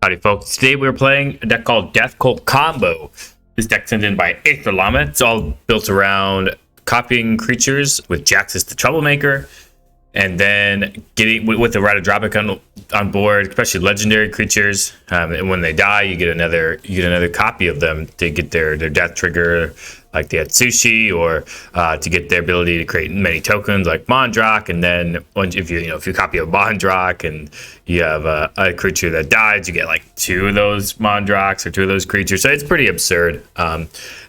Howdy folks, today we're playing a deck called Death Cult Combo. This deck sent in by Aether Llama. It's all built around copying creatures with Jaxus the Troublemaker, and then getting with the Ratadrabix on board, especially legendary creatures. And when they die, you get another copy of them to get their death trigger, like the Atsushi, or to get their ability to create many tokens like Mondrak. And then if you copy a Mondrak and you have a creature that dies, you get like 2 of those Mondraks or 2 of those creatures. So it's pretty absurd.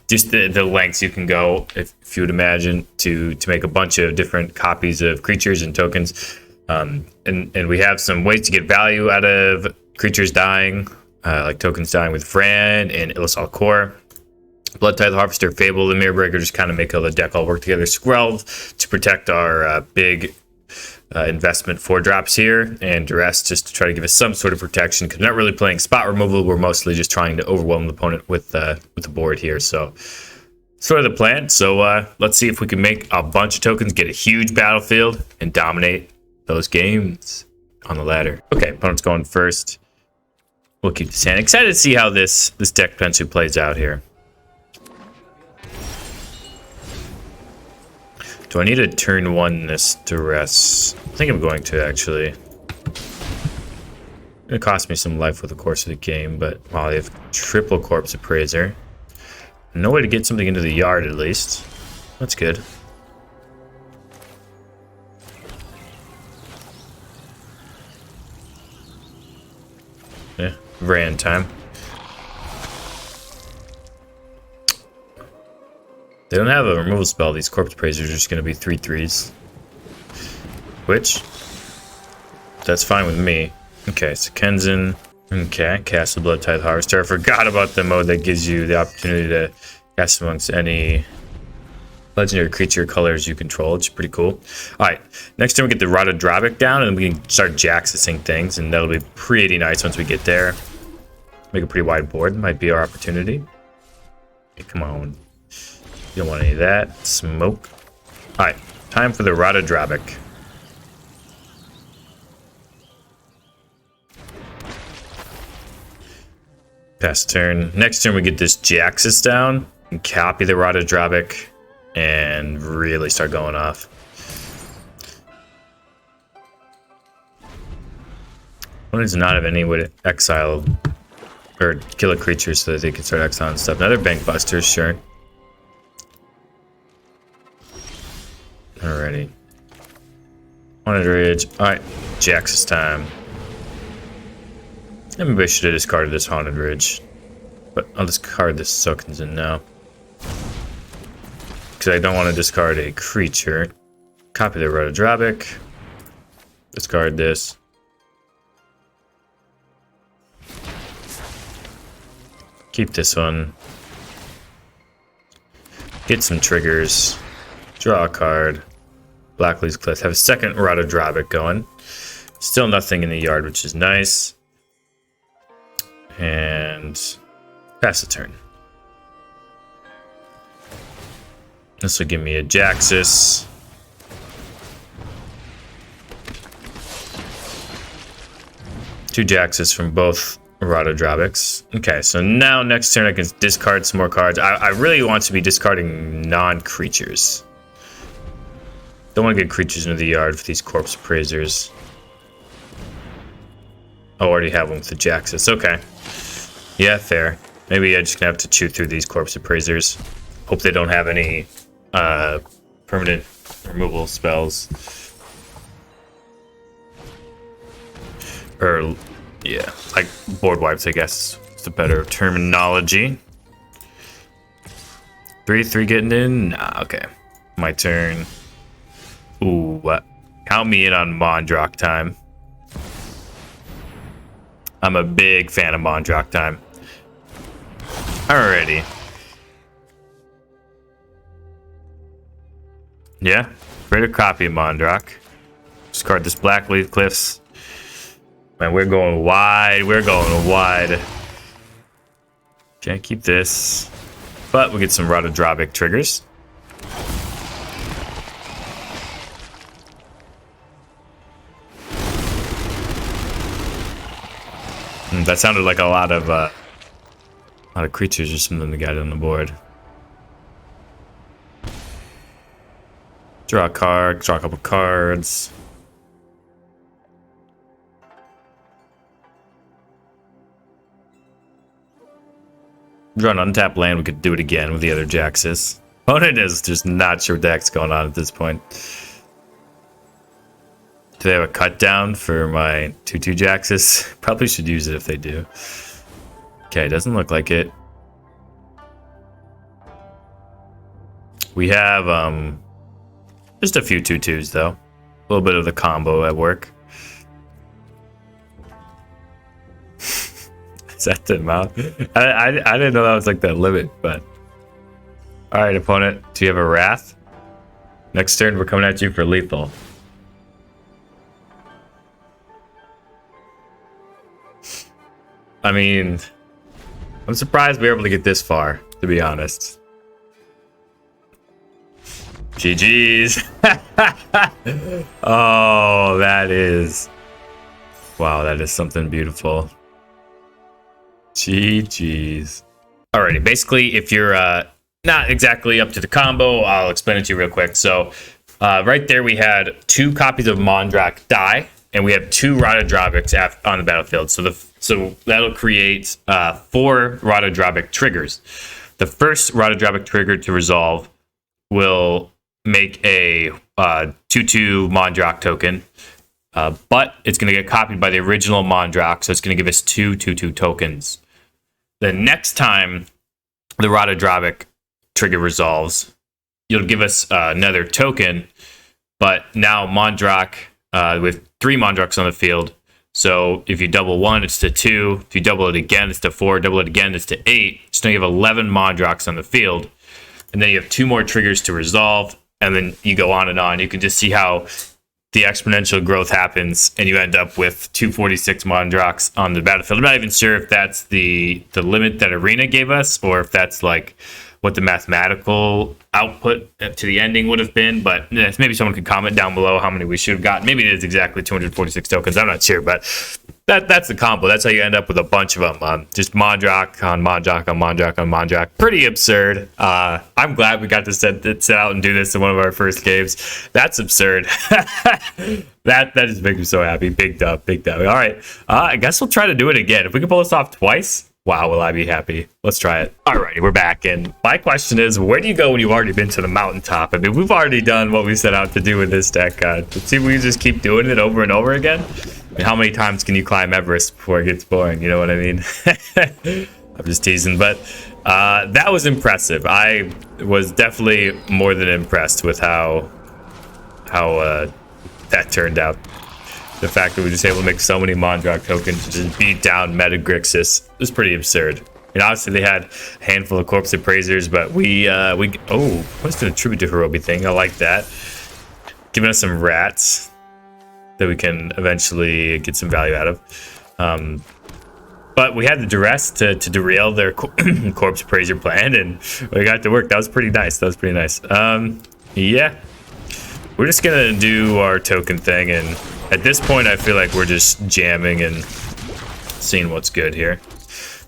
Just the lengths you can go, if you would imagine, to make a bunch of different copies of creatures and tokens. And we have some ways to get value out of creatures dying, like tokens dying with Fran and Illusal Core. Blood Tithe Harvester, Fable, and Mirror Breaker just kind of make all the deck all work together. Skrelv to protect our big investment 4-drops here, and Duress just to try to give us some sort of protection, because we're not really playing spot removal. We're mostly just trying to overwhelm the opponent with the board here. So sort of the plan. So let's see if we can make a bunch of tokens, get a huge battlefield, and dominate those games on the ladder. Okay, opponent's going first. We'll keep this hand. Excited to see how this deck potentially plays out here. Do I need to turn 1 this Duress? I think I'm going to, actually. It cost me some life with the course of the game, but wow, they have triple Corpse Appraiser. No way to get something into the yard, at least. That's good. Yeah, Ran time. They don't have a removal spell. These Corpse Appraisers are just going to be 3/3s. Which, that's fine with me. Okay, so Kenzin. Okay, cast the Blood Tithe Harvester. I forgot about the mode that gives you the opportunity to cast amongst any legendary creature colors you control. It's pretty cool. Alright, next time we get the Ratadrabix down, and we can start Jaxusing things, and that'll be pretty nice once we get there. Make a pretty wide board. Might be our opportunity. Okay, come on. You don't want any of that. Smoke. Alright, time for the Ratadrabix. Pass turn. Next turn we get this Jaxus down, and copy the Ratadrabix, and really start going off. One does not have any way to exile or kill a creature so that they can start exiling stuff. Another Bank Busters, sure. Alrighty. Haunted Ridge. Alright, Jaxus time. Maybe I should have discarded this Haunted Ridge. But I'll discard this Tokenzin now. Because I don't want to discard a creature. Copy the Ratadrabix. Discard this. Keep this one. Get some triggers. Draw a card. Blackleaf's Cliff. Have a second Ratadrabix going. Still nothing in the yard, which is nice. And pass the turn. This will give me a Jaxus. Two Jaxus from both Ratadrabix. Okay, so now next turn I can discard some more cards. I really want to be discarding non-creatures. Don't want to get creatures into the yard for these Corpse Appraisers. I already have one with the Jaxus. Okay. Yeah, fair. Maybe I'm just gonna have to chew through these Corpse Appraisers. Hope they don't have any permanent removal spells. Or, yeah, like board wipes, I guess. It's a better terminology. 3/3 getting in? Nah, okay. My turn. Ooh, what? Count me in on Mondrak time. I'm a big fan of Mondrak time. Alrighty. Yeah, greater copy of Mondrak. Discard this Blackleaf Cliffs. Man, we're going wide. We're going wide. Can't keep this. But we'll get some Ratadrabix triggers. That sounded like a lot of creatures or something to get on the board. Draw a card, draw a couple cards. Draw an untapped land, we could do it again with the other Jaxes. Opponent is just not sure what the heck's going on at this point. Do they have a cut down for my 2/2 Jaxes? Probably should use it if they do. Okay, doesn't look like it. We have just a few 2/2s though. A little bit of the combo at work. Is that the amount? I didn't know that was like that limit, but. Alright, opponent. Do you have a Wrath? Next turn, we're coming at you for lethal. I mean, I'm surprised we were able to get this far, to be honest. GG's. Oh, that is. Wow, that is something beautiful. GG's. Alrighty, basically, if you're not exactly up to the combo, I'll explain it to you real quick. So, right there, we had 2 copies of Mondrak die, and we have 2 Ratadrabix on the battlefield. So that'll create 4 Ratadrabix triggers. The first Ratadrabix trigger to resolve will make a 2/2 Mondrak token, but it's going to get copied by the original Mondrak, so it's going to give us 2 2/2 tokens. The next time the Ratadrabix trigger resolves, you'll give us another token, but now Mondrak with 3 Mondraks on the field. So if you double 1, it's to 2. If you double it again, it's to 4. Double it again, it's to 8. So now you have 11 Mondraks on the field, and then you have 2 more triggers to resolve, and then you go on and on. You can just see how the exponential growth happens, and you end up with 246 Mondraks on the battlefield. I'm not even sure if that's the limit that Arena gave us, or if that's like what the mathematical output to the ending would have been, but maybe someone could comment down below how many we should have gotten. Maybe it is exactly 246 tokens. I'm not sure, but that's the combo. That's how you end up with a bunch of them. Just Mondrak on Mondrak on Mondrak on Mondrak. Pretty absurd. I'm glad we got to set out and do this in one of our first games. That's absurd. that just makes me so happy. Big dub, big dub. All right. I guess we'll try to do it again. If we can pull this off twice, wow, will I be happy. Let's try it. Alrighty, we're back. And my question is, where do you go when you've already been to the mountaintop? I mean, we've already done what we set out to do with this deck. See if we just keep doing it over and over again. I mean, how many times can you climb Everest before it gets boring? You know what I mean? I'm just teasing. But that was impressive. I was definitely more than impressed with how that turned out. The fact that we were just able to make so many Mondrak tokens to just beat down Metagrixis was pretty absurd. And obviously they had a handful of Corpse Appraisers, but what's the Tribute to Hirobi thing? I like that. Giving us some rats that we can eventually get some value out of. But we had the duress to derail their Corpse Appraiser plan, and we got to work. That was pretty nice. Yeah. We're just going to do our token thing, and at this point, I feel like we're just jamming and seeing what's good here.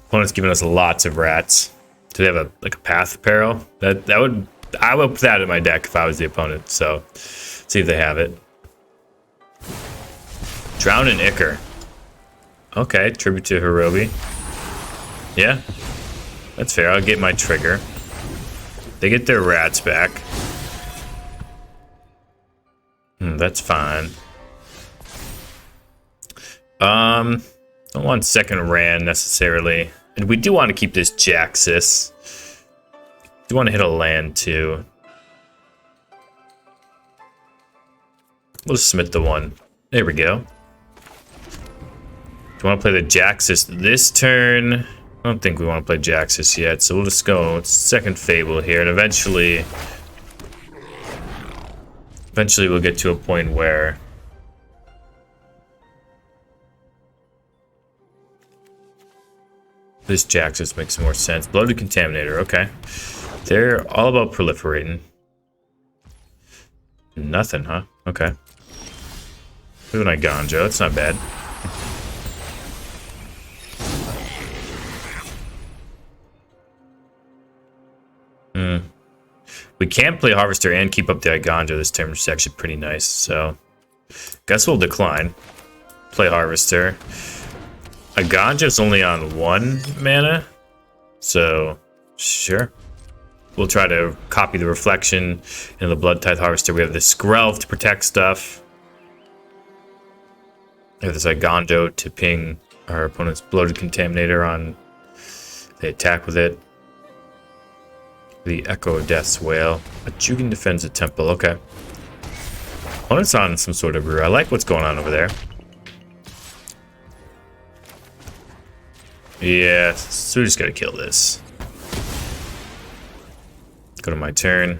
Opponent's giving us lots of rats. Do they have a Path of Peril? I would put that in my deck if I was the opponent. So, see if they have it. Drown and Ichor. Okay, Tribute to Hirobi. Yeah, that's fair. I'll get my trigger. They get their rats back. That's fine. Don't want second Ran necessarily. And we do want to keep this Jaxis. Do want to hit a land too. We'll just submit the 1. There we go. Do you want to play the Jaxis this turn? I don't think we want to play Jaxis yet, so we'll just go second Fable here, and eventually we'll get to a point where this Jaxis makes more sense. Bloated Contaminator, okay. They're all about proliferating. Nothing, huh? Okay. Look at my Ganjo, that's not bad. We can play Harvester and keep up the Ganja this turn, which is actually pretty nice. So, guess we'll decline. Play Harvester. Ganja's only on 1 mana, so sure. We'll try to copy the Reflection in the Blood Tithe Harvester. We have the Skrelv to protect stuff. We have this Ganja to ping our opponent's Bloated Contaminator on the attack with it. The Echo of Death's Wail. A Jugan defends a temple. Okay. Opponent's on some sort of brew. I like what's going on over there. Yeah, so we just gotta kill this. Go to my turn.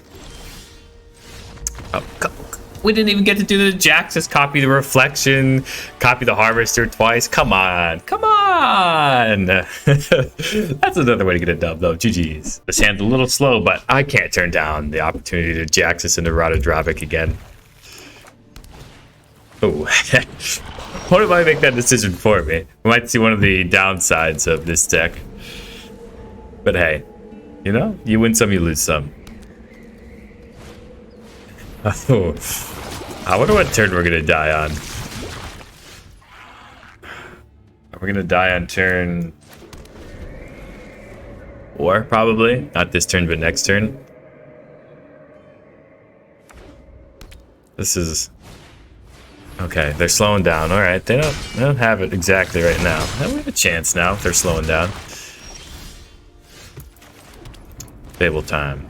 Oh, we didn't even get to do the Jax. Just copy the Reflection, copy the Harvester twice. Come on, come on. That's another way to get a dub, though. GG's. This hand's a little slow, but I can't turn down the opportunity to Jax this into Ratadrabix again. Oh. What if I make that decision for me? We might see one of the downsides of this deck. But hey, you know, you win some, you lose some. Oh, I wonder what turn we're gonna die on. We're gonna die on turn 4, probably. Not this turn, but next turn. This is... Okay, they're slowing down. All right, they don't have it exactly right now. We have a chance now if they're slowing down. Fable time.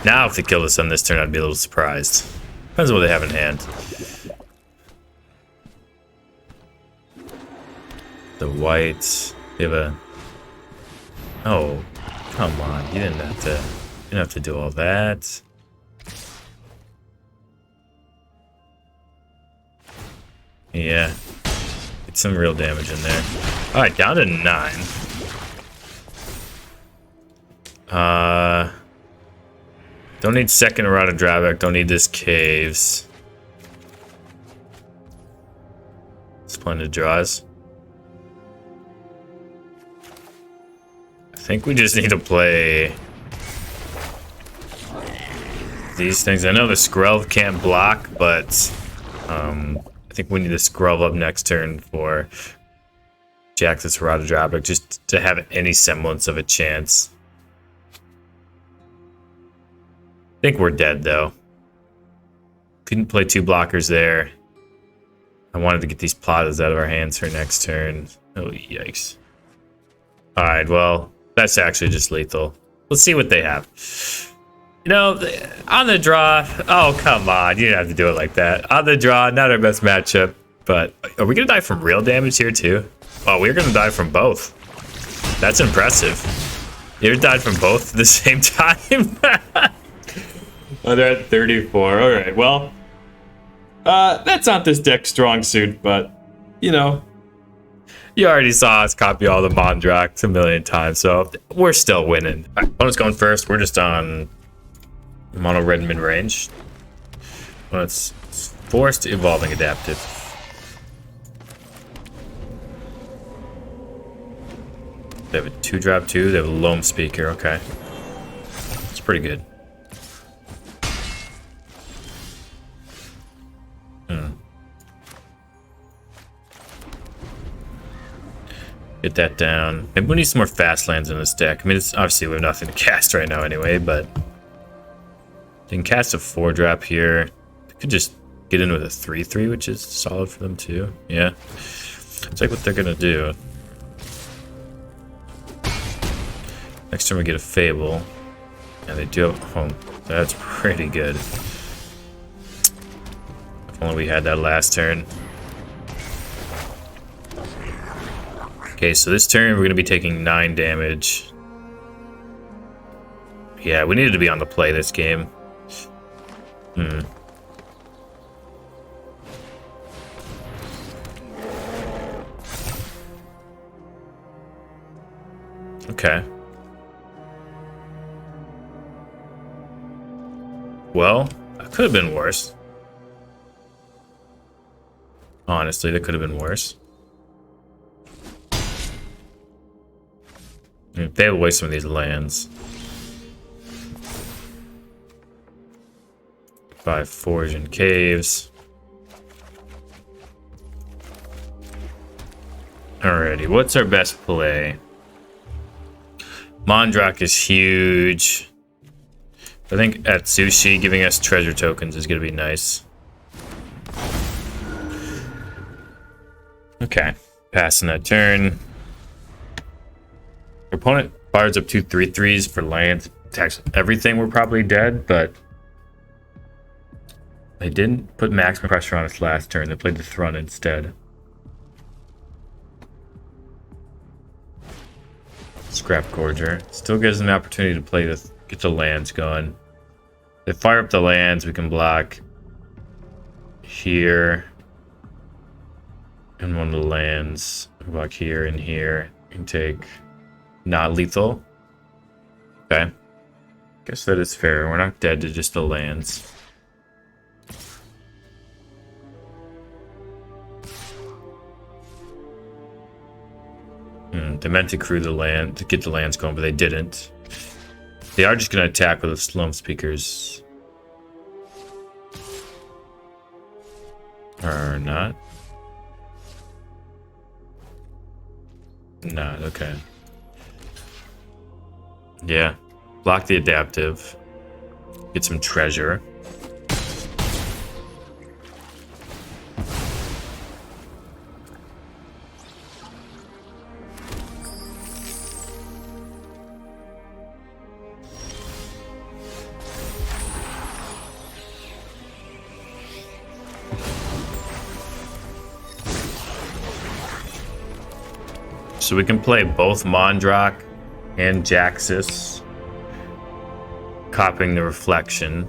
Now, if they kill us on this turn, I'd be a little surprised. Depends on what they have in hand. The whites. They have a... Oh, come on! You didn't have to. You don't have to do all that. Yeah. Get some real damage in there. Alright, down to 9. Don't need second Ratadrabix. Don't need this caves. Splendid draws. I think we just need to play these things. I know the Skrelv can't block, but I think we need to Skrelv up next turn for Jax's Ratadrabix just to have any semblance of a chance. I think we're dead though. Couldn't play 2 blockers there. I wanted to get these Platas out of our hands for next turn. Oh, yikes. Alright, well, that's actually just lethal. Let's see what they have. You know, on the draw, oh, come on. You didn't have to do it like that. On the draw, not our best matchup. But are we going to die from real damage here, too? Oh, we're going to die from both. That's impressive. You died from both at the same time? Oh, they're at 34. All right, well, that's not this deck's strong suit, but, you know, you already saw us copy all the Mondraks a million times, so we're still winning. All right, opponent's going first. We're just on mono red mid range. Well, it's forced evolving adaptive. They have a 2-drop 2. They have a Loam Speaker. Okay, it's pretty good. Get that down. Maybe we need some more fast lands in this deck. I mean, it's obviously we have nothing to cast right now anyway, but they can cast a 4-drop here. They could just get in with a 3/3, which is solid for them too. Yeah, it's like what they're gonna do. Next turn we get a Fable, and they do have home. That's pretty good. If only we had that last turn. Okay, so this turn we're going to be taking 9 damage. Yeah, we needed to be on the play this game. Okay. Well, that could have been worse. Honestly, that could have been worse. Fade away some of these lands. 5 Forge and Caves. Alrighty, what's our best play? Mondrake is huge. I think at Sushi, giving us treasure tokens is going to be nice. Okay, passing that turn. Opponent fires up 2 3/3s for lands. Attacks everything, we're probably dead, but they didn't put maximum pressure on us last turn. They played the Thrun instead. Scrap Gorger. Still gives them an opportunity to play this, get the lands going. They fire up the lands, we can block here. And one of the lands, block here and here. You can take not lethal. Okay. Guess that is fair. We're not dead to just the lands. They meant to crew the land to get the lands going, but they didn't. They are just gonna attack with the Slum Speakers. Or not. Not, okay. Yeah. Block the adaptive. Get some treasure. So we can play both Mondrake and Jaxus, copying the reflection.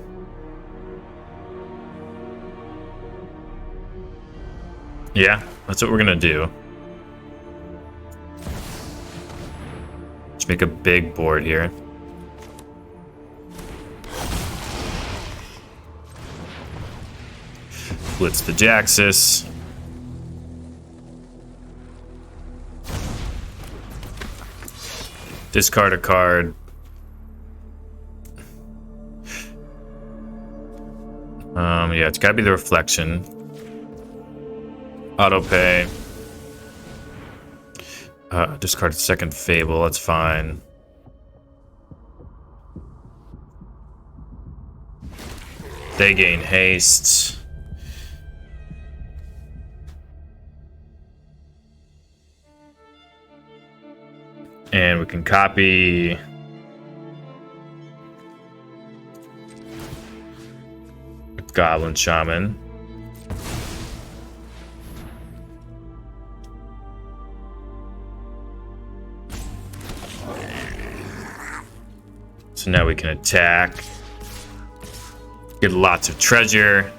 Yeah, that's what we're gonna do. Let's make a big board here. Blitz the Jaxus. Discard a card. Yeah, it's gotta be the reflection. Auto pay. Discard a second Fable, that's fine. They gain haste. And we can copy Goblin Shaman. So now we can attack. Get lots of treasure.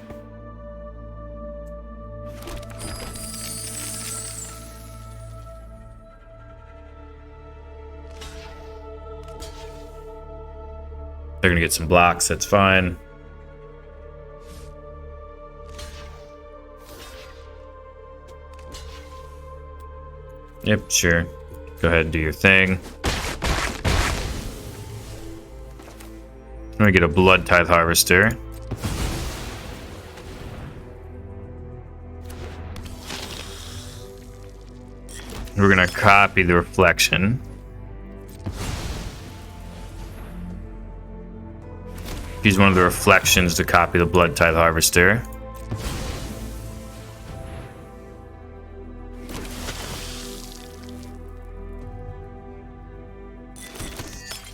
They're gonna get some blocks, that's fine. Yep, sure. Go ahead and do your thing. I'm gonna get a Blood Tithe Harvester. We're gonna copy the reflection. Use one of the reflections to copy the Blood Tithe Harvester.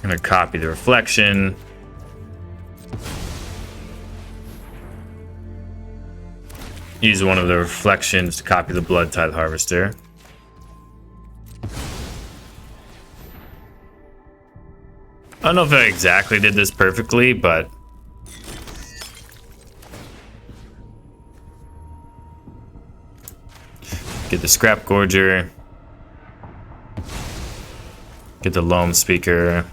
I'm gonna copy the reflection. Use one of the reflections to copy the Blood Tithe Harvester. I don't know if I exactly did this perfectly, but get the Scrap Gorger. Get the Loam Speaker.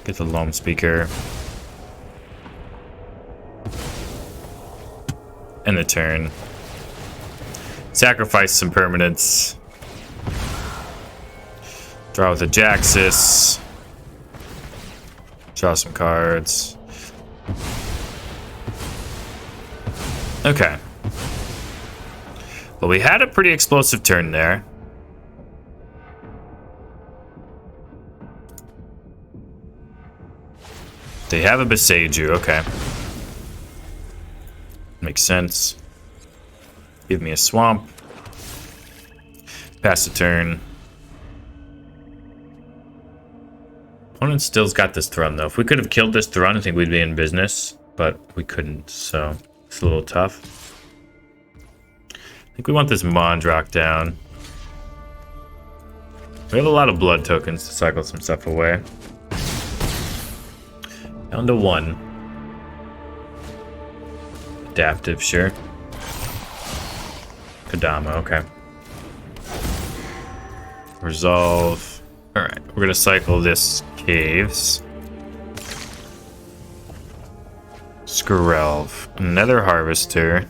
Get the Loam Speaker. And the turn. Sacrifice some permanents. Draw with a Jaxus. Draw some cards. Okay. Well, we had a pretty explosive turn there. They have a Beseiju, okay. Makes sense. Give me a swamp. Pass the turn. Opponent still's got this Thrun, though. If we could have killed this Thrun, I think we'd be in business. But we couldn't, so it's a little tough. I think we want this Mondrak down. We have a lot of blood tokens to cycle some stuff away. Down to 1. Adaptive, sure. Kodama, okay. Resolve. Alright, we're gonna cycle this Caves. Skrelv. Another Harvester.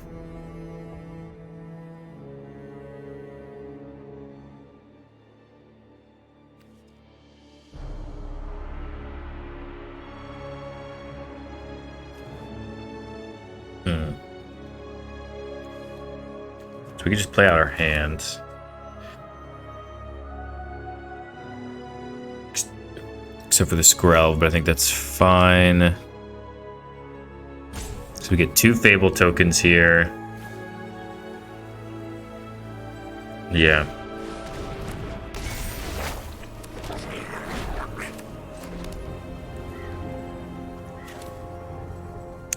So we can just play out our hands. Except for the Skrelv, but I think that's fine. So we get 2 Fable tokens here. Yeah.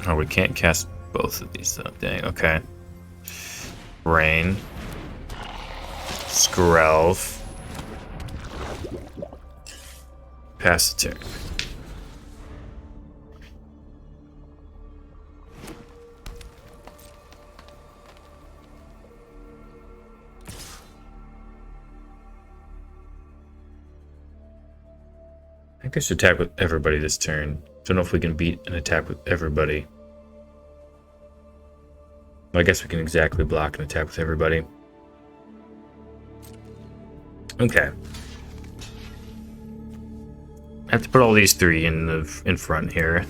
Oh, we can't cast both of these though. Dang, okay. Rain. Skrelv. Pass the turn. I think I should attack with everybody this turn. Don't know if we can beat an attack with everybody. Well, I guess we can exactly block an attack with everybody. Okay. I have to put all these 3 in front here.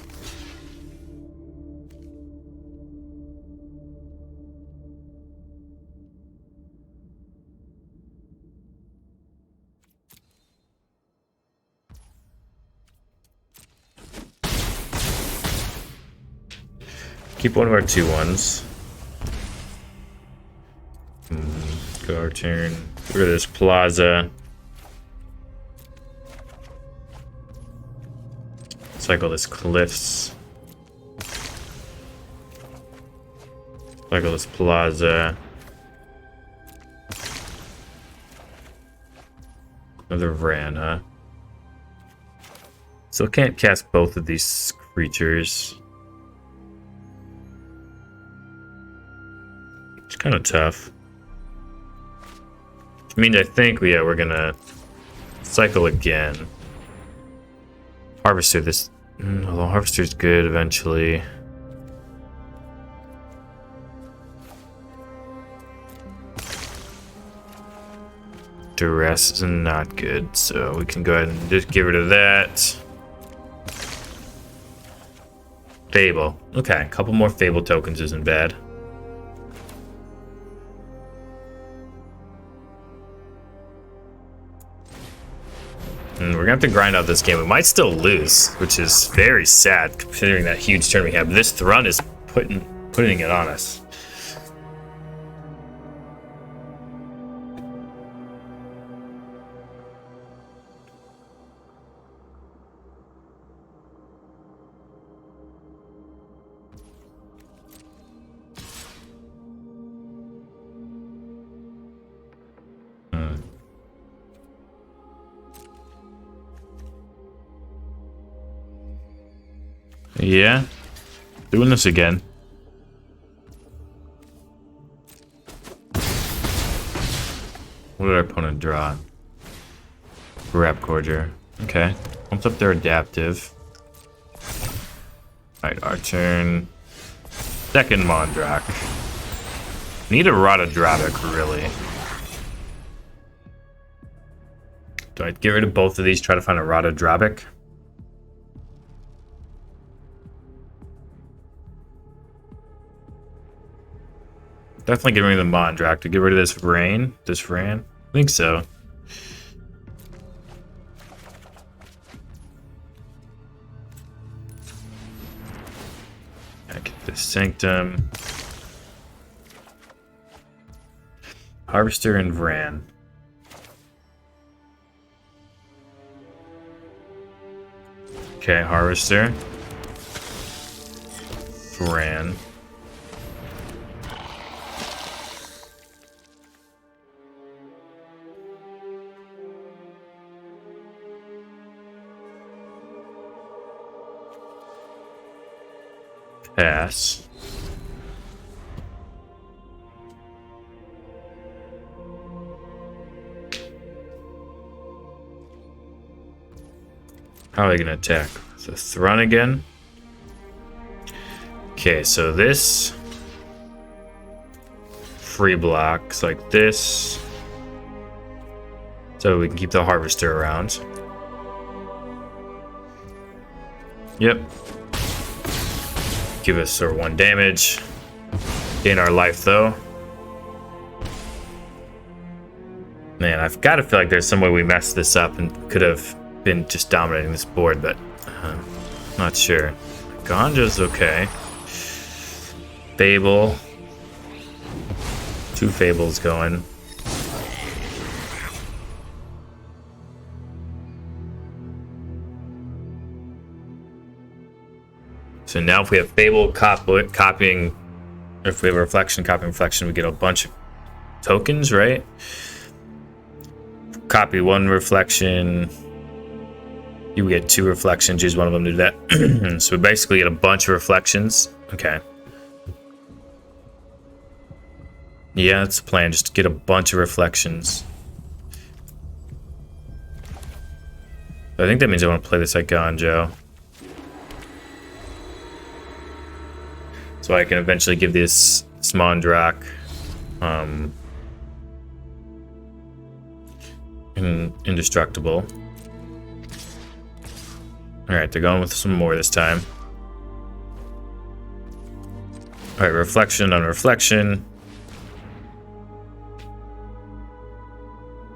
Keep one of our 2/1s. Go our turn. Look at this Plaza. Cycle this Cliffs. Cycle this Plaza. Another Vrana. Still can't cast both of these creatures. It's kind of tough. Which means I think we're gonna cycle again. Harvester this. Although Harvester's good eventually. Duress is not good, so we can go ahead and just get rid of that. Fable. Okay, a couple more Fable tokens isn't bad. And we're gonna have to grind out this game. We might still lose, which is very sad considering that huge turn we have. This Thrun is putting it on us. Yeah, doing this again. What did our opponent draw? Grab Cordier. Okay, pumps up their adaptive. Alright, our turn. Second Mondrak. Need a Ratadrabix, really. Do I get rid of both of these, try to find a Ratadrabix? Definitely get rid of the Mondrak to get rid of this Ran. I think so. I get this Sanctum. Harvester and Vran. Okay, Harvester. Vran. Pass. How are they gonna attack? The Thrun again? Okay, so this free blocks like this. So we can keep the Harvester around. Yep. Give us our 1 damage. Gain our life though. Man, I've got to feel like there's some way we messed this up and could have been just dominating this board, but not sure. Ganja's okay. Fable. 2 Fables going. So now if we have Fable copying, if we have Reflection, copying Reflection, we get a bunch of tokens, right? Copy 1 Reflection. You get 2 Reflections, use one of them to do that. So we basically get a bunch of Reflections. Okay. Yeah, that's the plan, just to get a bunch of Reflections. I think that means I want to play this like Ganjo. So I can eventually give this Mondrak indestructible. Alright, they're going with some more this time. Alright, Reflection on Reflection.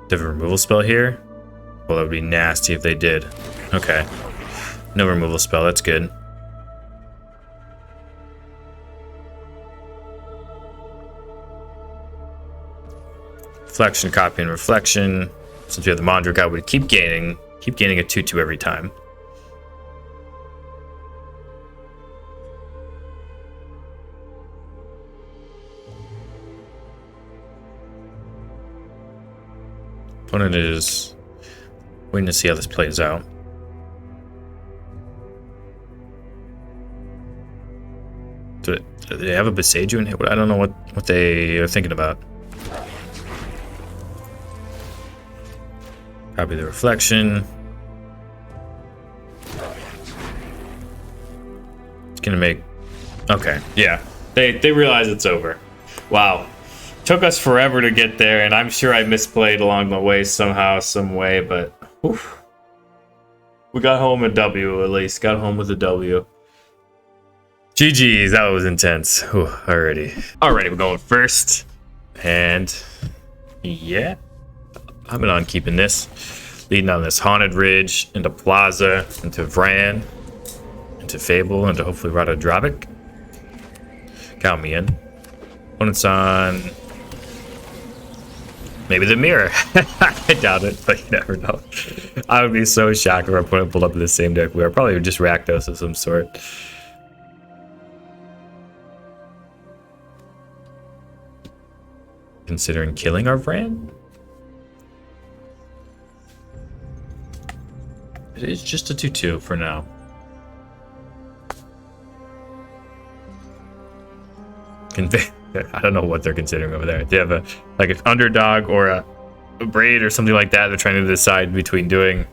Do they have a removal spell here? Well, that would be nasty if they did. Okay. No removal spell, that's good. Reflection, copy, and Reflection. Since we have the Mondrak out, we keep gaining a 2/2 every time. Opponent is waiting to see how this plays out. Do they have a Beseiju in here? I don't know what they are thinking about. Copy the Reflection. It's gonna make... Okay, yeah. They realize it's over. Wow. Took us forever to get there, and I'm sure I misplayed along the way somehow, some way, but... Oof. We got home a W, at least. Got home with a W. GG's, that was intense. Whew, Alrighty, we're going first. And... yeah. I'm on keeping this. Leading on this Haunted Ridge, into Plaza, into Vran, into Fable, into hopefully Ratadrabix. Count me in. Opponent's on... maybe the Mirror. I doubt it, but you never know. I would be so shocked if our opponent pulled up in the same deck we are. Probably just Rakdos of some sort. Considering killing our Vran? It is just a 2/2 for now. I don't know what they're considering over there. They have a like an underdog or a braid or something like that. They're trying to decide between doing.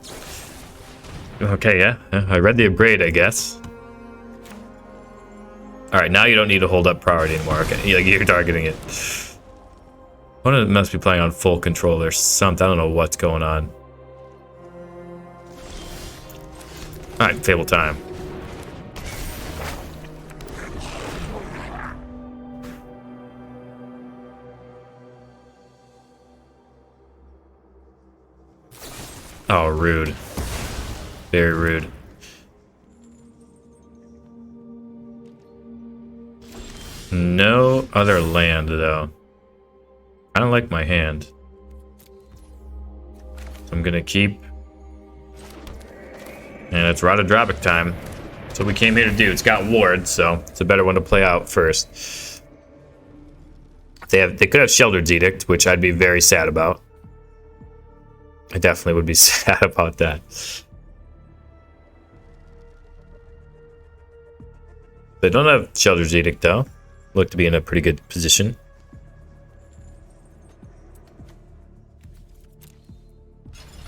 Okay, yeah, I read the braid, I guess. All right, now you don't need to hold up priority anymore. Okay, you're targeting it. One of them must be playing on full control or something. I don't know what's going on. Alright, Fable time. Oh, rude. Very rude. No other land, though. I don't like my hand. So I'm gonna keep. And it's Ratadrabix time. That's what we came here to do. It's got wards, so it's a better one to play out first. They could have Sheldred's Edict, which I'd be very sad about. I definitely would be sad about that. They don't have Sheldred's Edict, though. Look to be in a pretty good position.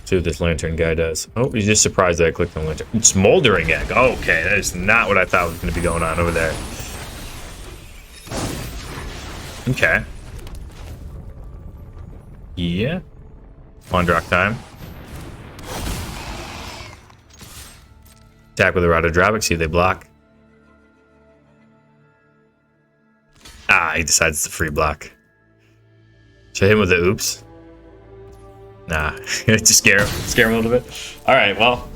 See what this lantern guy does. Oh, he's just surprised that I clicked on lantern. It's Smoldering Egg. Okay, that is not what I thought was going to be going on over there. Okay. Yeah. Mondrach time. Attack with a Ratadrabix. See if they block. Ah, he decides it's a free block. Should I hit him with the oops? Nah, just scare him a little bit. All right, well,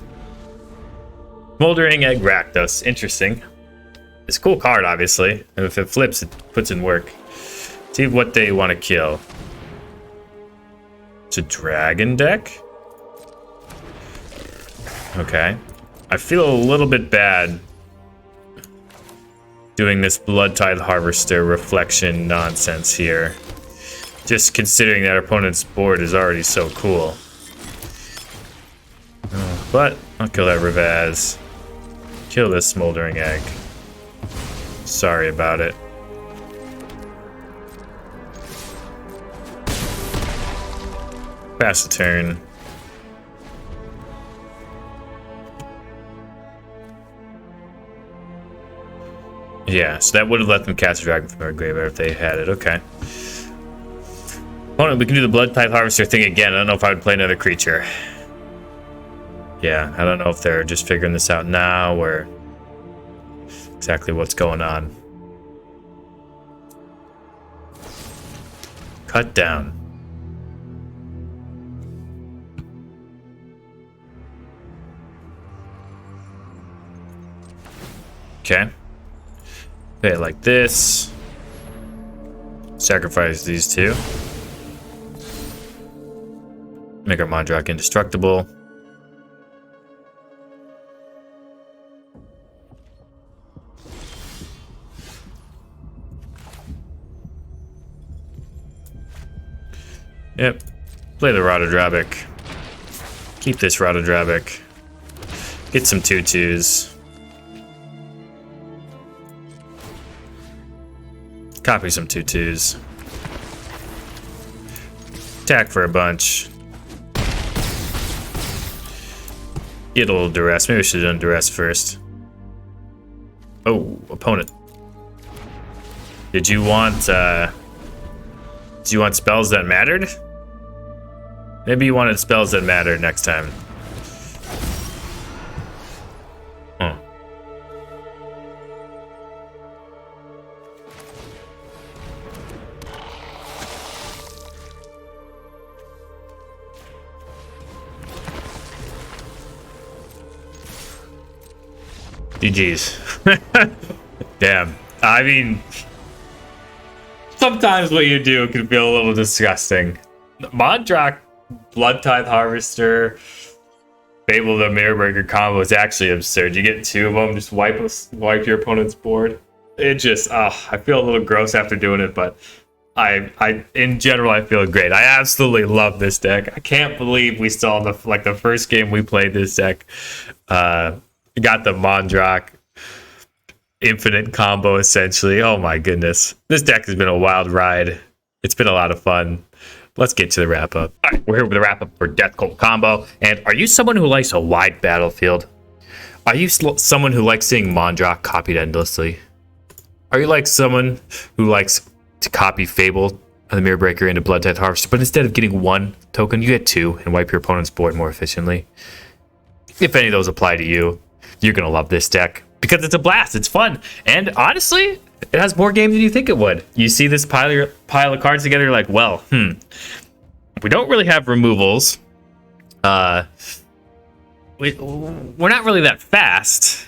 Smoldering Egg racked us. Interesting. It's a cool card, obviously. And if it flips, it puts in work. See what they want to kill. It's a dragon deck. Okay, I feel a little bit bad doing this Blood Tithe Harvester reflection nonsense here. Just considering that our opponent's board is already so cool. But I'll kill that Ravaz. Kill this Smoldering Egg. Sorry about it. Pass the turn. Yeah, so that would have let them cast a dragon from our graveyard if they had it. Okay. Opponent, we can do the Blood Tithe Harvester thing again. I don't know if I would play another creature. Yeah, I don't know if they're just figuring this out now or exactly what's going on. Cut down. Okay. Play it like this. Sacrifice these two. Make our Mondrach indestructible. Yep. Play the Ratadrabix. Keep this Ratadrabix. Get some 2/2s. Copy some 2/2s. Attack for a bunch. Get a little duress. Maybe we should have done duress first. Oh, opponent. Did you want spells that mattered? Maybe you wanted spells that mattered next time. Huh. GG's. Damn. I mean, sometimes what you do can feel a little disgusting. Mondrach, Blood Tithe Harvester, Fable the Mirrorbreaker combo is actually absurd. You get two of them, just wipe your opponent's board. It just, I feel a little gross after doing it, but I in general I feel great. I absolutely love this deck. I can't believe we saw the first game we played this deck. Got the Mondrach infinite combo essentially. Oh my goodness. This deck has been a wild ride. It's been a lot of fun. Let's get to the wrap up. All right, we're here with the wrap up for Death Cult combo. And are you someone who likes a wide battlefield? Are you someone who likes seeing Mondrach copied endlessly? Are you like someone who likes to copy Fable the Mirror Breaker into Blood Tithe Harvester, but instead of getting 1 token, you get 2 and wipe your opponent's board more efficiently. If any of those apply to you, you're going to love this deck because it's a blast. It's fun. And honestly, it has more games than you think it would. You see this pile of cards together, you're like, well, we don't really have removals. We're not really that fast.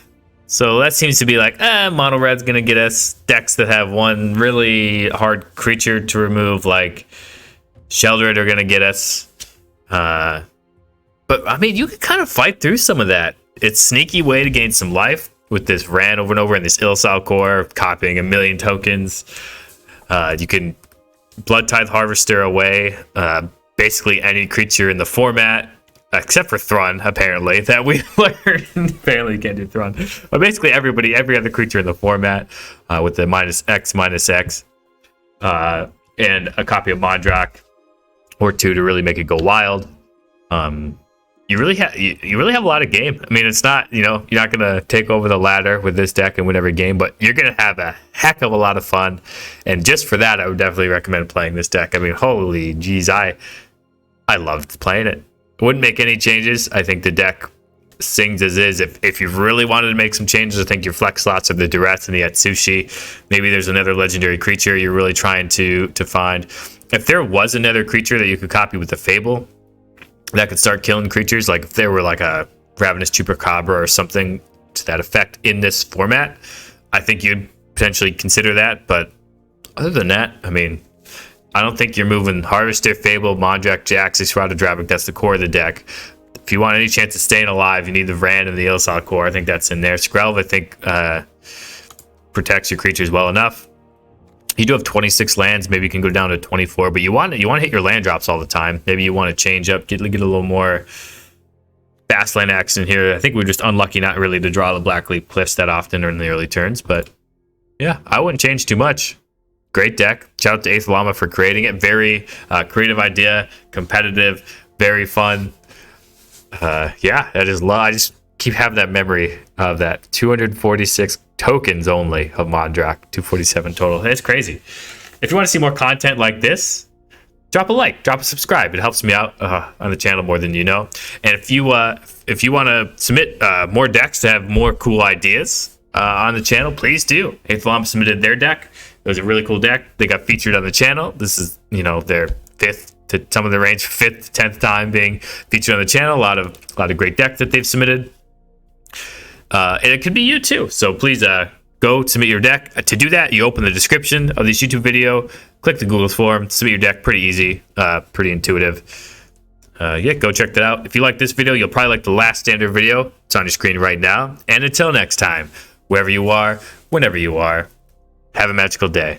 So that seems to be like, mono red's going to get us decks that have one really hard creature to remove, like Sheldred are going to get us. But I mean, you can kind of fight through some of that. It's a sneaky way to gain some life with this Ran over and over and this Ilsal core, copying a million tokens. You can Blood Tithe Harvester away basically any creature in the format, except for Thrun, apparently, that we learned. Apparently you can't do Thrun. But basically every other creature in the format with the -X/-X, and a copy of Mondrak or 2 to really make it go wild. You really have a lot of game. I mean, it's not, you're not gonna take over the ladder with this deck and win every game, but you're gonna have a heck of a lot of fun. And just for that, I would definitely recommend playing this deck. I mean, holy geez, I loved playing it. I wouldn't make any changes. I think the deck sings as is. If you really wanted to make some changes, I think your flex slots are the Duress and the Atsushi. Maybe there's another legendary creature you're really trying to find. If there was another creature that you could copy with the Fable that could start killing creatures, like if there were like a Ravenous Chupacabra or something to that effect in this format, I think you'd potentially consider that. But other than that, I mean, I don't think you're moving Harvester, Fable, Mondrak, Jaxis, Ratadrabix. That's the core of the deck. If you want any chance of staying alive, you need the Rand and the Ilsal core. I think that's in there. Skrelv, I think, protects your creatures well enough. You do have 26 lands. Maybe you can go down to 24, but you want to hit your land drops all the time. Maybe you want to change up, get a little more fast land action here. I think we're just unlucky not really to draw the Blackleaf Cliffs that often or in the early turns, but yeah, I wouldn't change too much. Great deck. Shout out to Eighth Llama for creating it. Very creative idea, competitive, very fun. Yeah, I just keep having that memory of that 246 tokens only of Mondrak, 247 total. It's crazy. If you want to see more content like this, drop a like, drop a subscribe. It helps me out on the channel more than you know. And if you want to submit more decks to have more cool ideas on the channel, please do. Eighth Llama submitted their deck. It was a really cool deck. They got featured on the channel. This is, their 5th to some of the range 5th, 10th time being featured on the channel. A lot of great decks that they've submitted. And it could be you too. So please go submit your deck. To do that, you open the description of this YouTube video, click the Google form, submit your deck. Pretty easy, pretty intuitive. Yeah, go check that out. If you like this video, you'll probably like the last standard video. It's on your screen right now. And until next time, wherever you are, whenever you are, have a magical day.